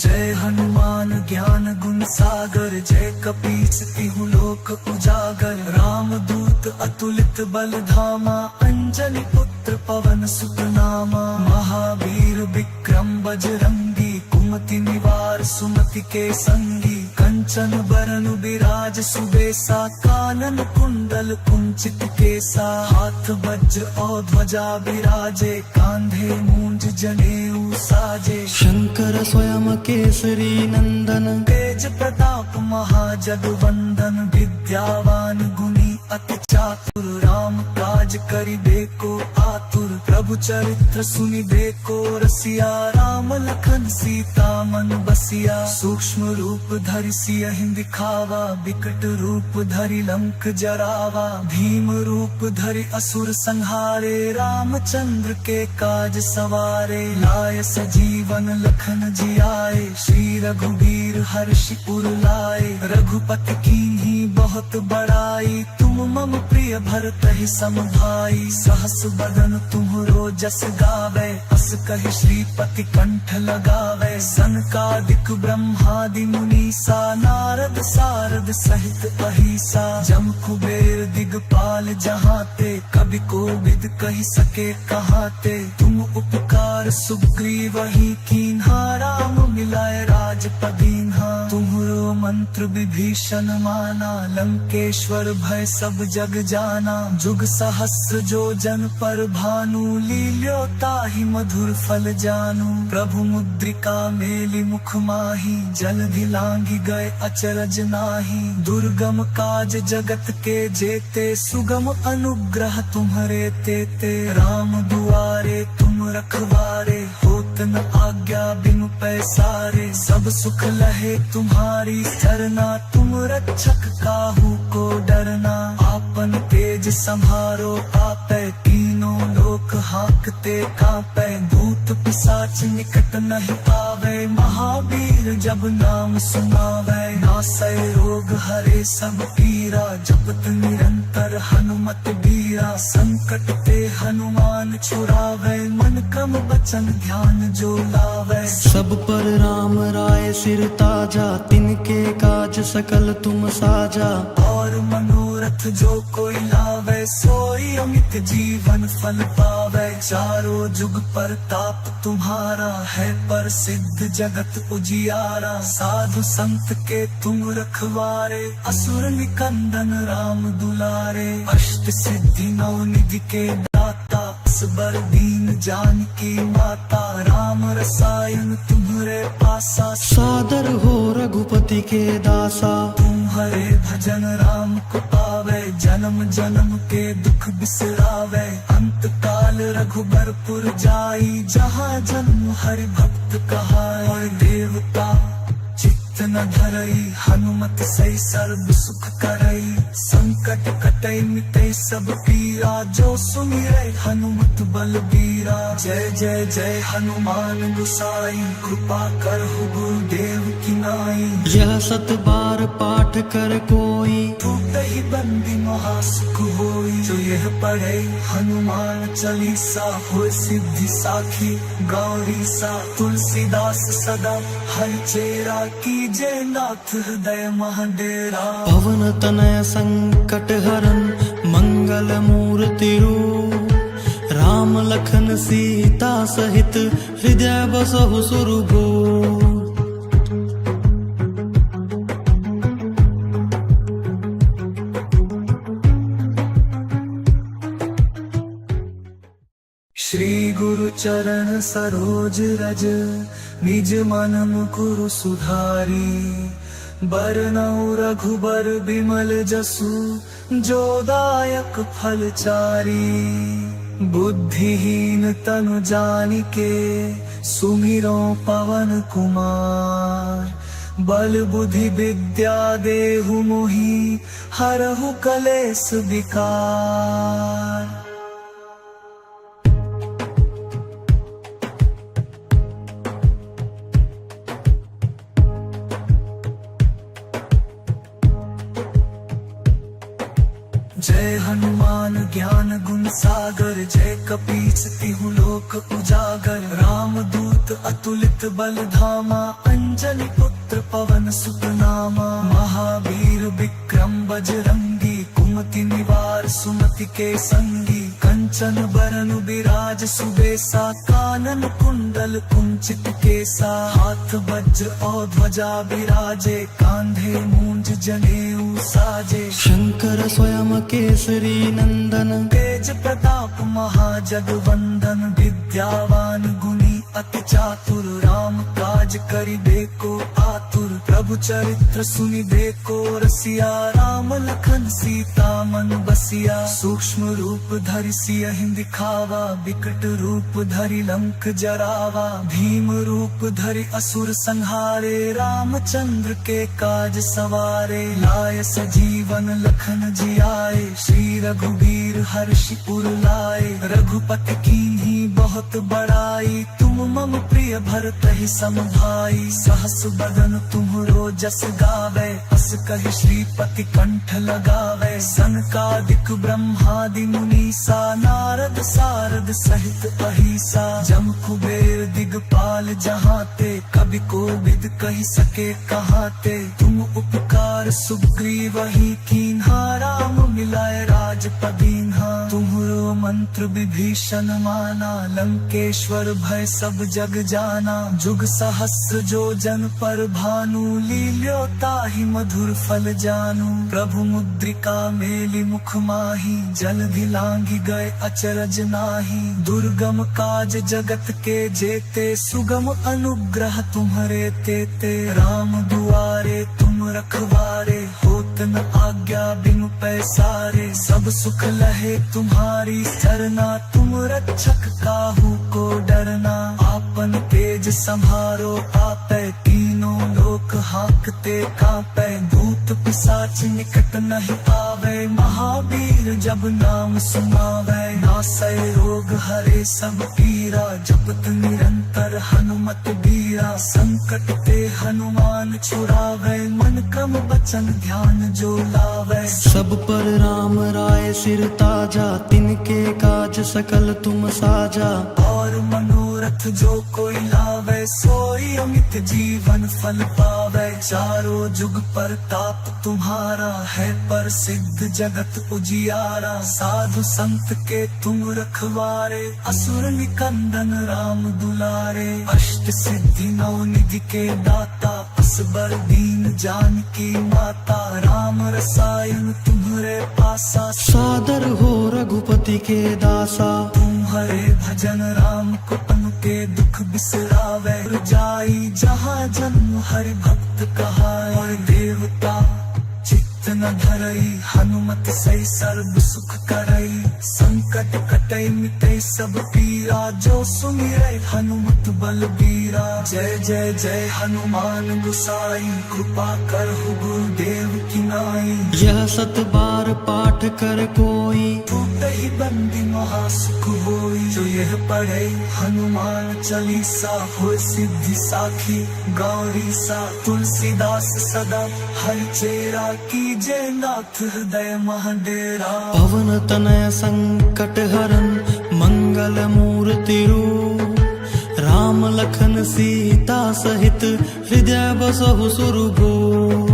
जय हनुमान ज्ञान गुण सागर, जय कपीस तिहु लोक उजागर। राम दूत अतुलित बल धामा, अंजनी पुत्र पवन सुत नामा। महावीर विक्रम बजरंगी, कुमति निवार सुमति के संगी। कंचन बरन बिराज सुबेसा, कानन कुंडल कुंचित केसा। हाथ वज्र और ध्वजा बिराजे, कांधे मूंज जनेऊ साजे। शंकर स्वयं केसरी नंदन, तेज प्रताप महाजगवंदन। विद्यावान गुणी अति चातुर, राम काज करिबे को आतुर। प्रभु चरित्र सुनिबे को रसिया, राम लखन सीता मन बसिया। सूक्ष्म रूप धरि सियहि दिखावा, बिकट रूप धरि लंक जरावा। भीम रूप धरि असुर संहारे, रामचंद्र के काज सवारे। लाय सजीवन लखन जियाए, श्री रघुबीर हर्षि उर लाए। रघुपति कीन्ही बहुत बड़ाई, तुम मम प्रिय भरतहि सम भाई। सहस बदन तुम्हरो जस गावे, अस कहि श्रीपति कंठ लगावे। सनकादिक ब्रह्मादि मुनीसा, नारद सारद सहित अहिसा। जम कुबेर दिगपाल जहाते, कवि कोविद कहि सके कहाते। तुम उपकार सुग्रीवहि कीन्हा, राम मिलाए राजपदीन्हा। तुम्हरो मंत्र विभीषण माना, लंकेश्वर भय सब जग जाना। जुग सहस्र जो जन पर भानु, लील्यो ताहि मधुर फल जानू। प्रभु मुद्रिका मेलि मुख माही, जलधि लांघि गए अचरज नाही। दुर्गम काज जगत के जेते, सुगम अनुग्रह तुम्हरे तेते। राम दुआरे तुम रखवारे, होत न आज्ञा बिनु पैसारे। सब सुख लहे तुम्हारी सरना, तुम रक्षक काहू को डरना। आपन तेज संहारो आपै, तीनों लोक हांकते कांपै। भूत पिशाच निकट नहीं आवे, महावीर जब नाम सुनावै। नासै रोग हरे सब पीरा, जपत निरंतर हनुमत बीरा। संकट ते हनुमान छुड़ावै, मन क्रम वचन ध्यान जो लावै। सब पर राम राय सिर ताजा, तिनके काज सकल तुम साजा। और मनोरथ जो कोई लावे, सोई अमित जीवन फल पावे। चारों जुग परताप तुम्हारा है, प्रसिद्ध जगत उजियारा। साधु संत के तुम रखवारे, असुर निकंदन राम दुलारे। अष्ट सिद्धि नौ निधि के दाता, असबर दीन जानकी माता। राम रसायन तुम्हरे पासा, सादर हो रघुपति के दासा। तुम्हारे भजन राम को पावे, जन्म जन्म के दुख बिसरावे। अंत काल रघुबरपुर जाई, जहाँ जन्म हरि भक्त कहाई। देवता चित्त न धरई, हनुमत सही सर्व सुख करई। संकट कटई मिटई सब पीरा, जो सुमिरै हनुमत बलबीरा। जय जय जय हनुमान गोसाई, कृपा करहु गुरुदेव की नाई। यह सत बार पाठ कर कोई, टूटहि बंदी महासुख होई। जो यह पढ़े हनुमान चालीसा, होय सिद्धि साखी गौरी सा। तुलसीदास सदा हरिचेरा, कीजे नाथ हृदय महडेरा। पवन तनय संकट हरन, मंगल मूर्ति रूप। राम लखन सीता सहित, हृदय बसहु सुरभूप। श्री गुरु चरण सरोज रज, निज मन मुकुरु सुधारी। बरनउँ रघुबर बिमल जसु, जो दायक फल चारी। बुद्धिहीन तनु जानिके, सुमिरो पवन कुमार। बल बुद्धि विद्या देहु मोहि, हरहु कलेस विकार। जय हनुमान ज्ञान गुण सागर, जय कपीस तिहु लोक उजागर। राम दूत रामदूत अतुलित बल धामा, अंजनी पुत्र पवन सुत नामा। महावीर विक्रम बजरंगी, कुमति निवार सुमति के संगी। कंचन बरन बिराज सुबेसा, कानन कुंडल कुंचित केसा। हाथ वज्र और ध्वजा बिराजे, कांधे मूंज जनेऊ साजे। शंकर स्वयं केसरी नंदन, तेज प्रताप महाजगवंदन। विद्यावान गुणी अति चातुर, राम काज करिबे को आतुर। प्रभु चरित्र सुनिबे को रसिया, राम लखन सीता मन बसिया। सूक्ष्म रूप धरि सियहि दिखावा, विकट रूप धरि लंक जरावा। भीम रूप धरि असुर संहारे, रामचंद्र के काज सवारे। लाय सजीवन लखन जियाए, श्री रघुवीर हर्षि उर लाए। रघुपति कीन्ही बहुत बड़ाई, तुम मम प्रिय भरतहि सम भाई। सहस बदन तुम्हरो जस गावे, अस कहि श्रीपति कंठ लगावे। सनकादिक ब्रह्मादि मुनीसा, नारद सारद सहित अहिसा। जम कुबेर दिगपाल जहाते, कवि कोविद कहि सके कहाते। तुम उपकार सुग्रीवहि कीन्हा, राम मिलाए राजपदीन्हा। तुम्हरो मंत्र विभीषण माना, लंकेश्वर भय सब जग जाना। जुग सहस्र जो जन पर भानु, लील्यो ताहि मधुर फल जानू। प्रभु मुद्रिका मेलि मुख माही, जलधि लांघि गए अचरज नाही। दुर्गम काज जगत के जेते, सुगम अनुग्रह तुम्हरे तेते। राम दुआरे तुम रखवारे, होत न आज्ञा बिनु पैसारे। सब सुख लहे तुम्हारी सरना, तुम रक्षक काहू को डरना। आपन तेज संहारो आपै, तीनों लोक हांकते कांपै। भूत पिशाच निकट नहीं आवे, महावीर जब नाम सुनावै। नासै रोग हरे सब पीरा, जपत निरंतर हनुमत बीरा। संकट ते हनुमान छुड़ावै, मन क्रम वचन ध्यान जो लावै। सब पर राम राय सिर ताजा, तिनके काज सकल तुम साजा। और मनोरथ जो कोई लावे, सोई अमित जीवन फल पावे। चारों जुग परताप तुम्हारा है, प्रसिद्ध जगत उजियारा। साधु संत के तुम रखवारे, असुर निकंदन राम दुलारे। अष्ट सिद्धि नौ निधि के दाता, असबर दीन जानकी माता। राम रसायन तुम्हरे पासा, सादर हो रघुपति के दासा। तुम्हारे भजन राम को के दुख बिसरावे। जाई जहाँ जन्म हरि भक्त कहाए। और देवता चित्त न धरई, हनुमत सही सर्व सुख करई। संकट कटई मिटई सब पीरा, जो सुमिरै हनुमत बलबीरा। जय जय जय हनुमान गुसाई, कृपा करहु गुरुदेव की नाई। यह सत बार पाठ कर कोई, टूटहि बंदी महासुख होई। जो यह पढ़े हनुमान चालीसा, होय सिद्धि साखी गौरी सा। तुलसीदास सदा हरिचेरा, कीजे नाथ हृदय महडेरा। पवन तनय संकट हरन, मंगल मूर्ति रूप। राम लखन सीता सहित, हृदय बसहु सुरभूप।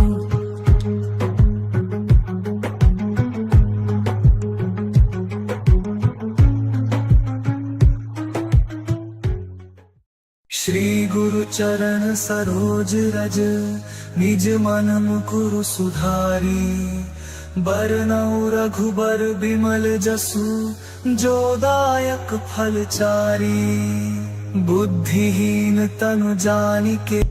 श्री गुरु चरण सरोज रज, निज मन मुकुरु सुधारी। बरनउँ रघुबर बिमल जसु, जो दायक फल चारी। बुद्धिहीन तनु जानिके,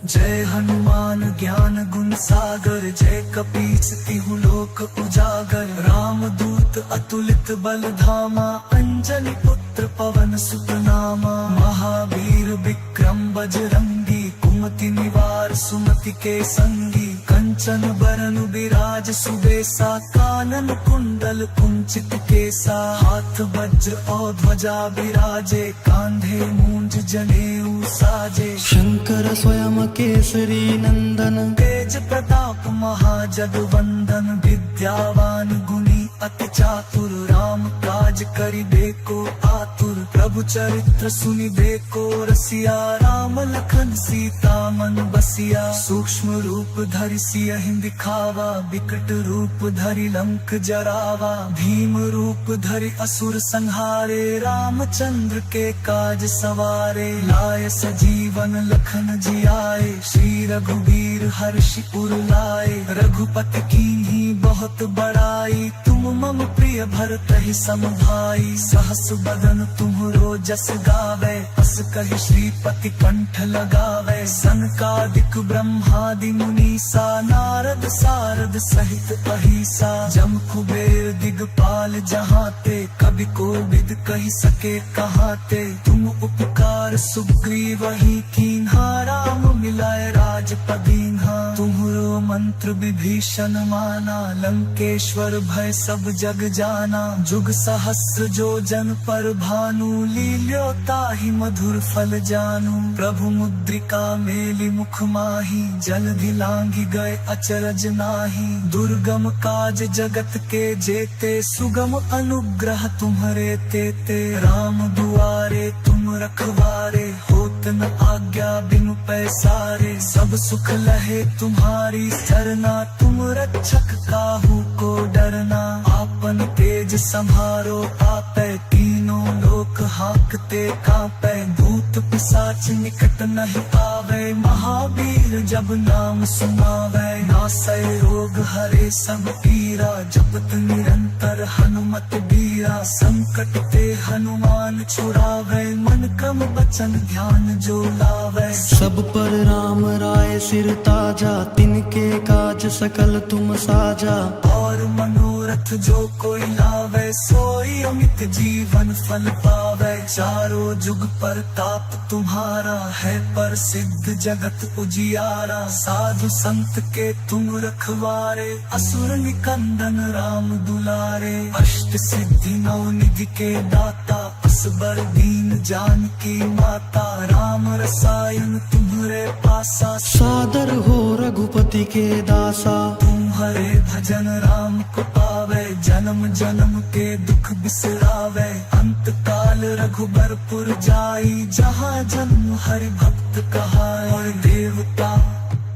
जय हनुमान ज्ञान गुण सागर। जय कपीस तिहु लोक उजागर। रामदूत अतुलित बल धामा, अंजनी पुत्र पवन सुत नामा। महावीर विक्रम बजरंगी, कुमति निवार सुमति के संगी। कंचन बरन बिराज सुबेसा, कानन कुंडल कुंचित केसा। हाथ वज्र और ध्वजा बिराजे, कांधे मूंज जनेऊ साजे। शंकर स्वयं केसरी नंदन, तेज प्रताप महाजगवंदन। विद्यावान गुणी अति चातुर, राम काज काज करिबे को आतुर। प्रभु चरित्र सुनिबे को रसिया, राम लखन सीता मन बसिया। सूक्ष्म रूप धरि सियहि दिखावा, विकट रूप धरि लंक जरावा। भीम रूप धरि असुर संहारे, रामचंद्र के काज सवारे। लाय सजीवन लखन जियाए, श्री रघुवीर हर्षि उर लाए। रघुपति कीन्ही बहुत बड़ाई, तुम मम प्रिय भरतहि सम भाई। सहस बदन तुम्हरो जस गावे, अस कहि श्रीपति कंठ लगावे। सनकादिक ब्रह्मादि मुनीसा, नारद सारद सहित अहिसा। जम कुबेर दिगपाल जहाते, कवि कोविद कहि सके कहाते। तुम उपकार सुग्रीवहि कीन्हा, राम मिलाए राजपद दीन्हा। तुम्हरो मंत्र विभीषण माना, लंकेश्वर भय सब जग जाना। जुग सहस्र जो जन पर भानु, लील्यो ताहि मधुर फल जानू। प्रभु मुद्रिका मेलि मुख माही, जलधि लांघि गए अचरज नाहि। दुर्गम काज जगत के जेते, सुगम अनुग्रह तुम्हरे तेते। राम दुआरे तुम रखवारे, होत न आज्ञा बिनु पैसारे। सब सुख लहे तुम्हारी सरना, तुम रक्षक काहू को डरना। आपन तेज संभारो आपै, तीनों लोक हाकते कांपै। भूत पिशाच निकट नहीं आवे, महावीर जब नाम सुनावे। नासै रोग हरे सब पीरा, जपत निरंतर हनुमत बीरा। संकट ते हनुमान छुड़ावे, मन क्रम वचन ध्यान जो लावे। सब पर राम राय सिर ताजा, तिनके काज सकल तुम साजा। और मनोरथ जो कोई लावे, सोई अमित जीवन फल पावे। चारों जुग पर ताप तुम्हारा है, प्रसिद्ध जगत उजियारा। साधु संत के तुम रखवारे, असुर निकंदन राम दुलारे। अष्ट सिद्धि नौ निधि के दाता, असबर दीन जानकी माता। राम रसायन तुम्हरे पासा, सादर हो रघुपति के दासा। तुम्हारे भजन राम को पावे, जन्म जन्म के दुख बिसरावे। अंत काल रघुबरपुर जाई, जहाँ जन्म हरि भक्त कहाए। और देवता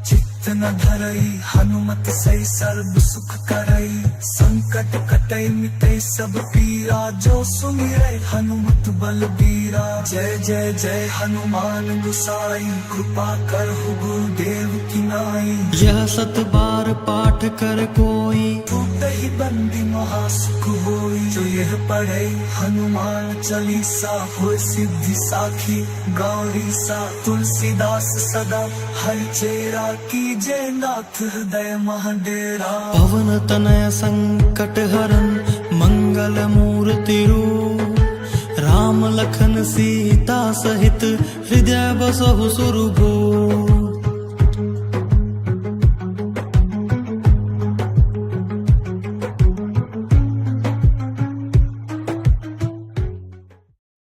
चित्त न धरई, हनुमत सही सर्व सुख करई। संकट कटई मिटई सब पीरा, जो सुमिरै हनुमत बलबीरा। जय जय जय हनुमान गुसाई, कृपा करहु गुरुदेव की नाई। यह सत बार पाठ कर कोई, टूटहि बंदी महासुख होई। जो यह पढ़े हनुमान चालीसा, होय सिद्धि साखी गौरी सा। तुलसीदास सदा हरिचेरा, कीजे नाथ हृदय महडेरा। पवन तनय संकट हरन, मंगल मूर्ति रूप। राम लखन सीता सहित, हृदय बसहु सुरभूप।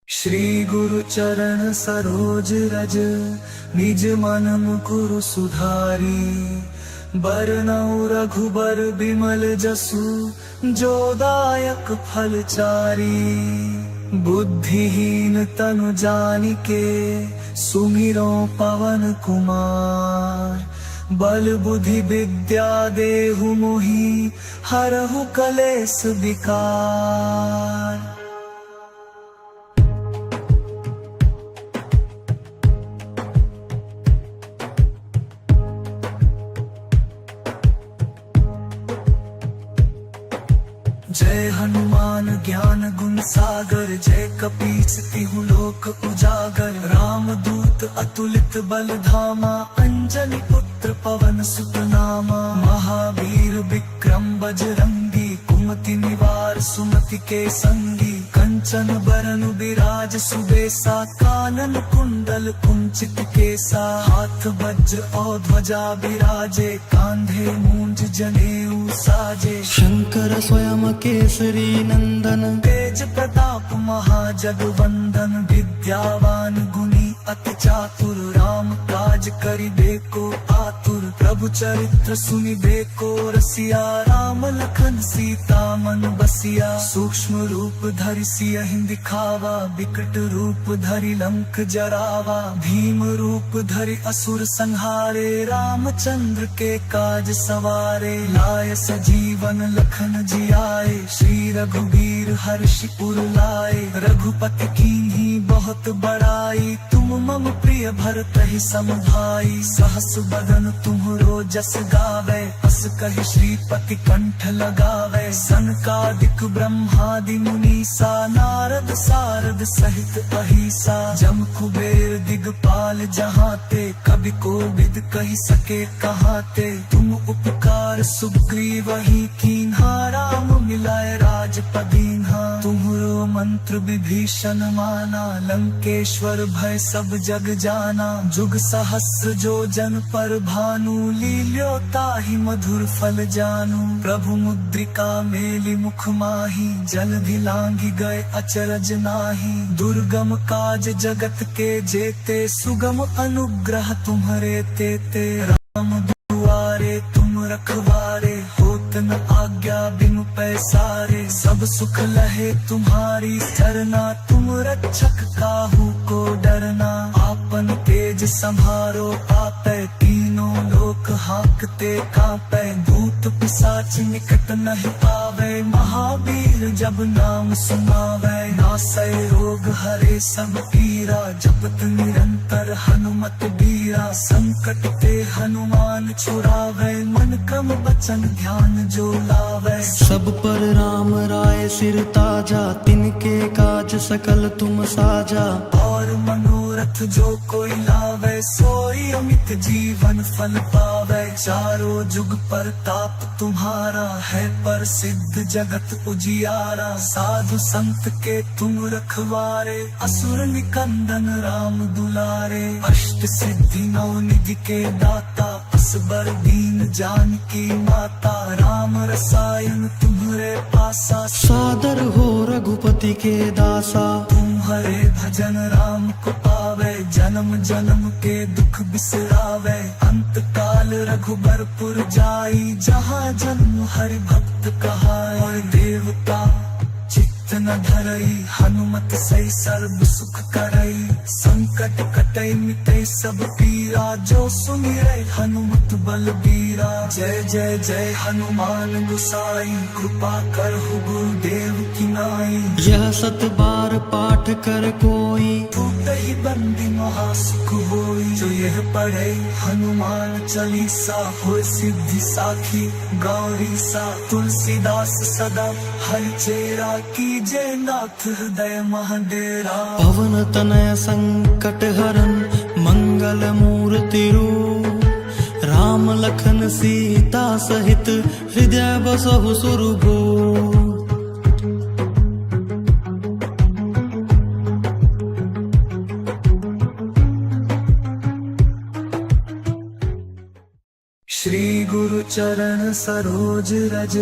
श्री गुरु चरण सरोज रज, निज मन मुकुरु सुधारी। बरनउँ रघुबर बिमल जसु, जो दायक फल चारी। बुद्धिहीन तनु जानिके, सुमिरो पवन कुमार। बल बुद्धि विद्या देहु मोहि, हरहु कलेस विकार। जय हनुमान ज्ञान गुण सागर, जय कपीस तिहु लोक उजागर। राम दूत अतुलित बल धामा, अंजनी पुत्र पवन सुत नामा। महावीर विक्रम बजरंगी, कुमति निवार सुमति के संगी। कंचन बरन विराज सुबेसा, कानन कुंडल कुंचित केसा। हाथ वज्र और ध्वजा विराजे, कांधे मूंज जनेऊ साजे। शंकर स्वयं केसरी नंदन, तेज प्रताप महाजगवंदन। विद्यावान गुणी अति चातुर, राम काज करिबे को आतुर। प्रभु चरित्र सुनि देखो रसिया, राम लखन सीता मन बसिया। सूक्ष्म रूप धरि सियहि दिखावा, बिकट रूप धरि लंक जरावा। भीम रूप धरि असुर संहारे, रामचंद्र के काज सवारे। लाय सजीवन लखन जियाए, श्री रघुबीर हर्षि उर लाए। रघुपति कीन्ही बहुत बड़ाई, तुम मम प्रिय भरतहि सम भाई। सहस बदन तुम्हरो जस गावे, अस कहि श्रीपति कंठ लगावे। सनकादिक ब्रह्मादि मुनीसा, नारद सारद सहित अहिसा। जम कुबेर दिगपाल जहाते, कवि कोविद कहि सके कहाते। तुम उपकार सुग्रीवहि कीन्हा, राम मिलाए राजपदीन्हा। तुम्हरो मंत्र विभीषण माना, लंकेश्वर भय सब जग जाना। जुग सहस्र जो जन पर भानु, लील्यो ताहि मधुर फल जानू। प्रभु मुद्रिका मेलि मुख माही, जलधि लांघि गए अचरज नाही। दुर्गम काज जगत के जेते, सुगम अनुग्रह तुम्हरे तेते। राम दुआरे तुम रखवारे, होत न आज्ञा बिनु पैसारे। सब सुख लहे तुम्हारी सरना, तुम रक्षक काहू को डरना। आपन तेज संभारो आपै, तीनों लोक हाकते कांपै। भूत पिशाच निकट नहीं पावे, महावीर जब नाम सुनावै। नासै रोग हरे सब पीरा, जपत निरंतर हनुमत बीरा। संकट ते हनुमान छुड़ावै, मन क्रम वचन ध्यान जो लावै। सब पर राम राय सिर ताजा, तिनके काज सकल तुम साजा। और मनोरथ जो कोई लावे, सोई अमित जीवन फल पावे। चारों जुग पर ताप तुम्हारा है, प्रसिद्ध जगत उजियारा। साधु संत के तुम रखवारे, असुर निकंदन राम दुलारे। अष्ट सिद्धि नौ निधि के दाता, असबर दीन जानकी माता। राम रसायन तुम्हरे पासा, सादर हो रघुपति के दासा। तुम्हारे भजन राम को पावे, जन्म जन्म के दुख बिसरावे। अंत काल रघुबरपुर जाई, जहाँ जन्म हरि भक्त कहाई। और देवता चित्त न धरई, हनुमत सही सर्व सुख करई। संकट कटई मिटई सब पीरा, जो सुमिरै हनुमत बलबीरा। जय जय जय हनुमान गोसाई, कृपा करहु गुरुदेव की नाई। यह सत बार पाठ कर कोई, टूटहि बंदी महासुख होई। जो यह पढ़े हनुमान चालीसा, होय सिद्धि साखी गौरी सा। तुलसीदास सदा हरिचेरा, कीजे नाथ हृदय महडेरा। पवन तनय संकट हरन, मंगल मूर्ति रूप। राम लखन सीता सहित, हृदय बसहु सुरभूप। श्री गुरु चरण सरोज रज,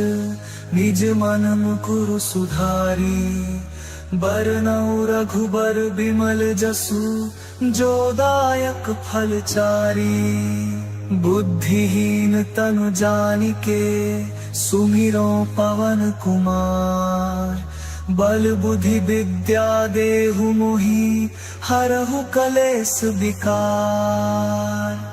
निज मन मुकुरु सुधारी। बरनउँ रघुबर बिमल जसु, जो दायक फल चारी। बुद्धिहीन तनु जानिके, सुमिरो पवन कुमार। बल बुद्धि विद्या देहु मोहि, हरहु कलेस विकार।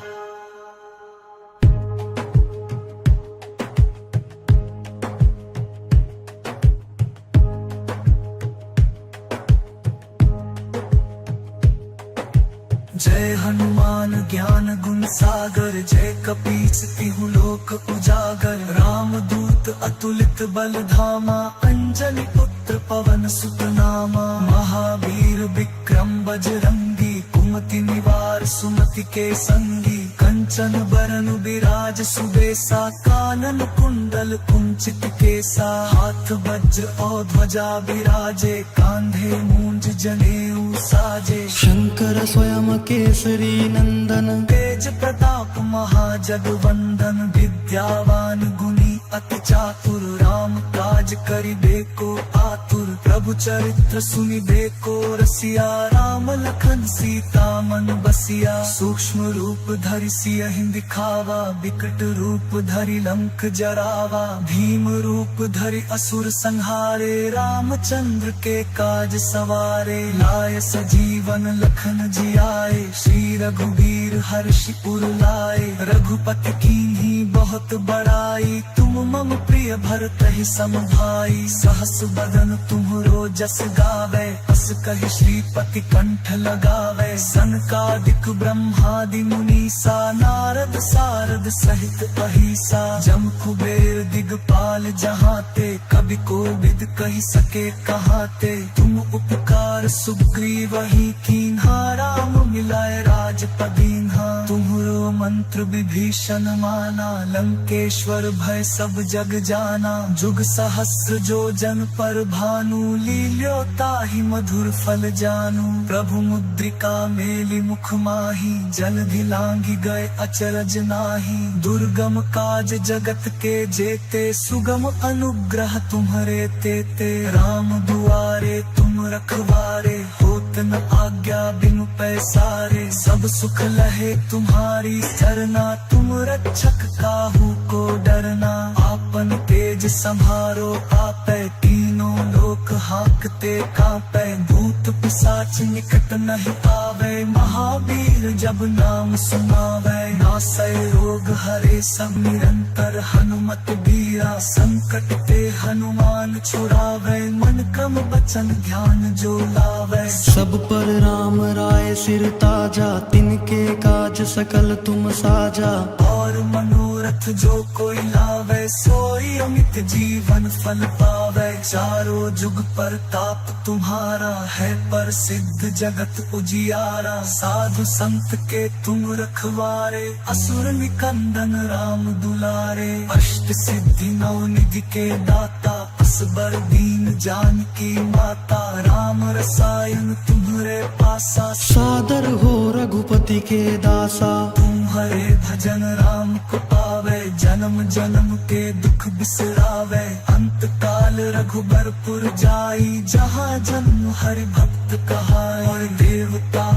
जय हनुमान ज्ञान गुण सागर, जय कपीस तिहु लोक उजागर। राम दूत अतुलित बल धामा, अंजनी पुत्र पवन सुत नामा। महावीर विक्रम बजरंगी, कुमति निवार सुमति के संगी। कंचन बरन विराज सुबेसा, कानन कुंडल कुंचित केसा। हाथ वज्र और ध्वजा विराजे, कांधे मूंज जनेऊ साजे। शंकर स्वयं केसरी नंदन, तेज प्रताप महाजगवंदन। विद्यावान गुणी अति चातुर, राम काज करिबे को आतुर। प्रभु चरित्र सुनि देखो रसिया, राम लखन सीता मन बसिया। सूक्ष्म रूप धरि सियहि दिखावा, बिकट रूप धरि लंक जरावा। भीम रूप धरि असुर संहारे, रामचंद्र के काज सवारे। लाय सजीवन लखन जियाए, श्री रघुवीर हर्षि उर लाए। रघुपति कीन्ही बहुत बड़ाई, तुम मम प्रिय भरतहि सम भाई। सहस बदन तुम्हरो जस गावे, अस कहि श्रीपति कंठ लगावे। सनकादिक ब्रह्मादि मुनीसा, नारद सारद सहित अहिसा। जम कुबेर दिगपाल जहाते, कवि कोविद कहि सके कहाते। तुम उपकार सुग्रीवहि कीन्हा, राम मिलाए राजपदीन्हा। तुम्हरो मंत्र विभीषण माना, लंकेश्वर भय सब जग जाना। जुग सहस्र जो जन पर भानु, लील्यो ताहि मधुर फल जानू। प्रभु मुद्रिका मेलि मुख माही, जलधि लांघि गए अचरज नाही। दुर्गम काज जगत के जेते, सुगम अनुग्रह तुम्हरे तेते। राम दुआरे तुम रखवारे, होत न आज्ञा बिनु पैसारे। सब सुख लहे तुम्हारी सरना, तुम रक्षक काहू को डरना। आपन तेज संभारो आपै, तीनों लोक हाकते कांपै। भूत पिशाच निकट नहीं आवे, महावीर जब नाम सुनावे। नासै रोग हरे सब निरंतर, हनुमत बीरा संकट ते हनुमान छुड़ावे। मन क्रम वचन ध्यान जो लावे। सब पर राम राय सिर ताजा, तिनके काज सकल तुम साजा। और मनोरथ जो कोई लावे, सोई अमित जीवन फल पावे। चारों जुग पर ताप तुम्हारा है, प्रसिद्ध जगत उजियारा। साधु संत के तुम रखवारे, असुर निकंदन राम दुलारे। अष्ट सिद्धि नौ निधि के दाता, असबर दीन जानकी माता। राम रसायन तुम्हरे पासा, सादर हो रघुपति के दासा। तुम्हारे भजन राम को पावे, जन्म जन्म के दुख बिसरावे। अंत काल रघुबरपुर जाई, जहाँ जन्म हरि भक्त कहाई। और देवता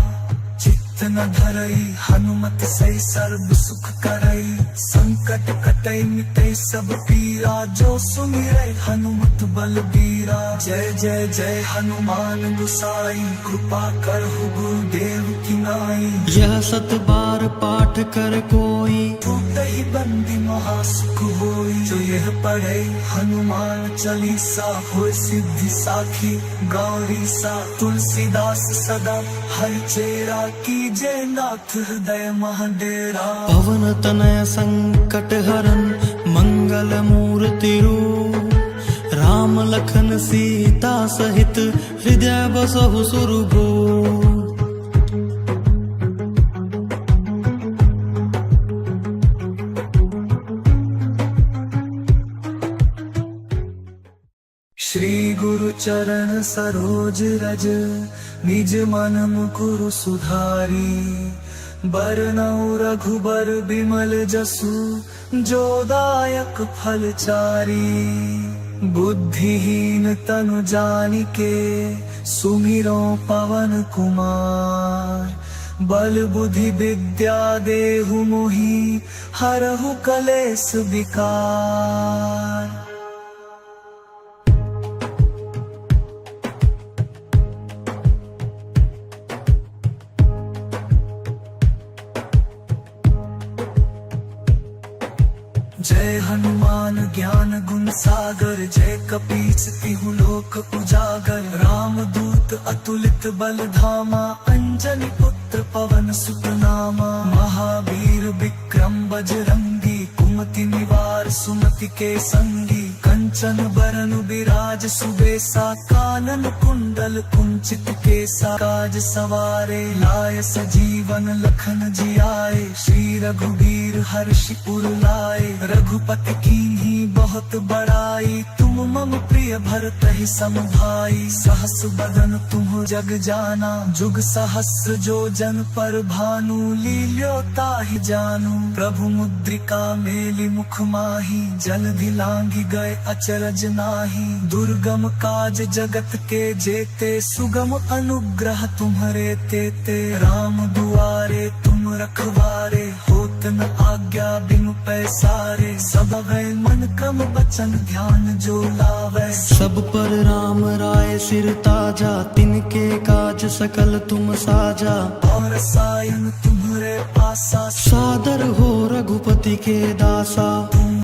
चित्त न धरई, हनुमत सही सर्व सुख करई। संकट कटई मिटई सब पीरा, जो सुमिरै हनुमत बलबीरा। जय जय जय हनुमान गुसाई, कृपा करहु गुरुदेव की नाई। यह सत बार पाठ कर कोई, टूटहि बंदी महासुख होई। जो यह पढ़े हनुमान चालीसा, होय सिद्धि साखी गौरी सा। तुलसीदास सदा हरिचेरा, कीजे नाथ हृदय महडेरा। पवन तनय संकट हरन, मंगल मूर्ति रूप। राम लखन सीता सहित, हृदय बसहु सुरभूप। श्री गुरु चरण सरोज रज, निज मन मुकुरु सुधारी। बरनउँ रघुबर बिमल जसु, जो दायक फल चारी। बुद्धिहीन तनु जानिके, सुमिरो पवन कुमार। बल बुद्धि विद्या देहु मोहि, हरहु कलेस विकार। जय हनुमान ज्ञान गुण सागर, जय कपीस तिहु लोक उजागर। राम दूत अतुलित बल धामा, अंजनी पुत्र पवन सुत नामा। महावीर विक्रम बजरंगी, कुमति निवार सुमति के संगी। कंचन बरन विराज सुबेसा, कानन कुंडल कुंचित केसा। काज सवारे लाय सजीवन लखन जियाए, श्री रघुवीर हर्षि उर लाए। रघुपति कीन्ही बहुत बड़ाई, तुम मम प्रिय प्रिय भरत ही सम भाई सहस बदन तुम जग जाना जुग सहस्र जो जन पर भानु लील्यो ताहि जानू प्रभु मुद्रिका मेली मुख माही जलधि लांघि गए अचरज नाही दुर्गम काज जगत के जेते सुगम अनुग्रह तुम्हरे तेते राम दुआरे तुम रखवारे होत न आज्ञा बिनु पैसारे सब गए मन क्रम बचन ध्यान जो लावे सब पर राम राय सिर ताजा तिनके काज सकल तुम साजा और सायन तुम्हरे पासा सादर हो रघुपति के दासा